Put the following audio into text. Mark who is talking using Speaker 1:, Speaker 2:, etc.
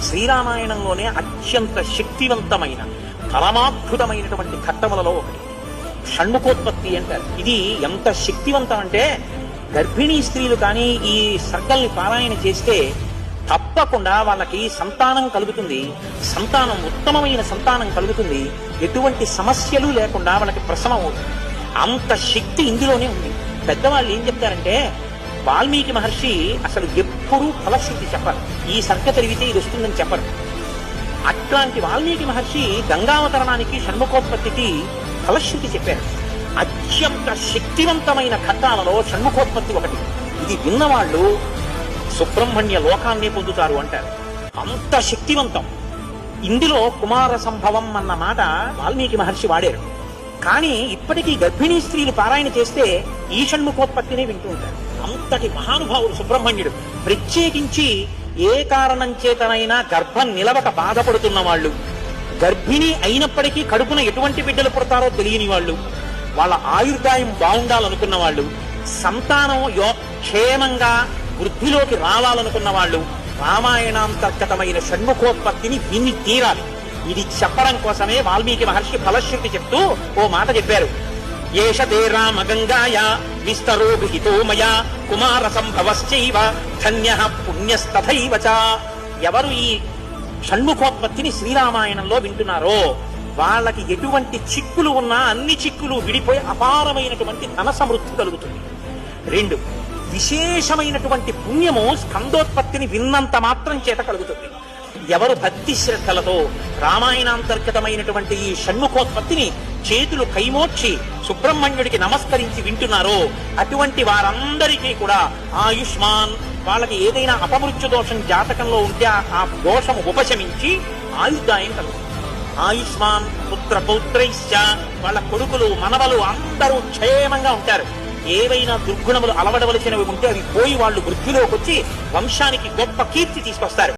Speaker 1: శ్రీరామాయణంలోనే అత్యంత శక్తివంతమైన పరమాద్భుతమైనటువంటి ఘట్టములలో ఒకటి షణ్ముఖోత్పత్తి అంటారు. ఇది ఎంత శక్తివంతం అంటే గర్భిణీ స్త్రీలు కానీ ఈ సర్గల్ని పారాయణ చేస్తే తప్పకుండా వాళ్ళకి సంతానం కలుగుతుంది. సంతానం ఉత్తమమైన సంతానం కలుగుతుంది. ఎటువంటి సమస్యలు లేకుండా వాళ్ళకి ప్రసవం అవుతుంది. అంత శక్తి ఇందులోనే ఉంది. పెద్దవాళ్ళు ఏం చెప్తారంటే వాల్మీకి మహర్షి అసలు ఎప్పుడూ ఫలశ్రుతి చెప్పరు. ఈ సర్గ చదివితే ఇది వస్తుందని చెప్పరు. అట్లాంటి వాల్మీకి మహర్షి గంగావతరణానికి షణ్ముఖోత్పత్తికి ఫలశ్రుతి చెప్పారు. అత్యంత శక్తివంతమైన ఘట్టాలలో షణ్ముఖోత్పత్తి ఒకటి. ఇది విన్నవాళ్ళు సుబ్రహ్మణ్య లోకాన్ని పొందుతారు అంటారు. అంత శక్తివంతం. ఇందులో కుమార సంభవం అన్న మాట వాల్మీకి మహర్షి వాడారు. కానీ ఇప్పటికీ గర్భిణీ స్త్రీలు పారాయణ చేస్తే ఈ షణ్ముఖోత్పత్తినే వింటూ ఉంటారు. అంతటి మహానుభావుడు సుబ్రహ్మణ్యుడు. ప్రత్యేకించి ఏ కారణం చేతనైనా గర్భం నిలవక బాధపడుతున్న వాళ్ళు, గర్భిణి అయినప్పటికీ కడుపున ఎటువంటి బిడ్డలు పుడతారో తెలియని వాళ్ళు, వాళ్ళ ఆయుర్దాయం బాగుండాలనుకున్న వాళ్ళు, సంతానం క్షేమంగా వృద్ధిలోకి రావాలనుకున్న వాళ్ళు రామాయణాంతర్గతమైన షణ్ముఖోత్పత్తిని విని తీరాలి. ఇది చెప్పడం కోసమే వాల్మీకి మహర్షి ఫలశ్రుతి చెప్తూ ఓ మాట చెప్పారు. ఏషతే రామ గంగాయ విస్తరో విహితో మయా కుమార సంభవశ్చైవ ధన్యః పుణ్యస్తథైవ చ. ఎవరు ఈ షణ్ముఖోత్పత్తిని శ్రీరామాయణంలో వింటున్నారో వాళ్ళకి ఎటువంటి చిక్కులు ఉన్నా అన్ని చిక్కులు విడిపోయి అపారమైనటువంటి ధన సమృద్ధి కలుగుతుంది. 2, విశేషమైనటువంటి పుణ్యము స్కందోత్పత్తిని విన్నంత మాత్రం చేత కలుగుతుంది. ఎవరు భక్తి శ్రద్ధలతో రామాయణాంతర్గతమైనటువంటి ఈ షణ్ముఖోత్పత్తిని చేతులు కైమోర్చి సుబ్రహ్మణ్యుడికి నమస్కరించి వింటున్నారో అటువంటి వారందరికీ కూడా ఆయుష్మాన్, వాళ్ళకి ఏదైనా అపమృత్యు దోషం జాతకంలో ఉంటే ఆ దోషము ఉపశమించి ఆయుర్దాయం కలుగుతుంది. ఆయుష్మాన్ పుత్ర పౌత్రైశ్చ, వాళ్ళ కొడుకులు మనవలు అందరూ క్షేమంగా ఉంటారు. ఏవైనా దుర్గుణములు అలవడవలసినవి ఉంటే అవి పోయి వాళ్ళు వృద్ధిలోకి వచ్చి వంశానికి గొప్ప కీర్తి తీసుకొస్తారు.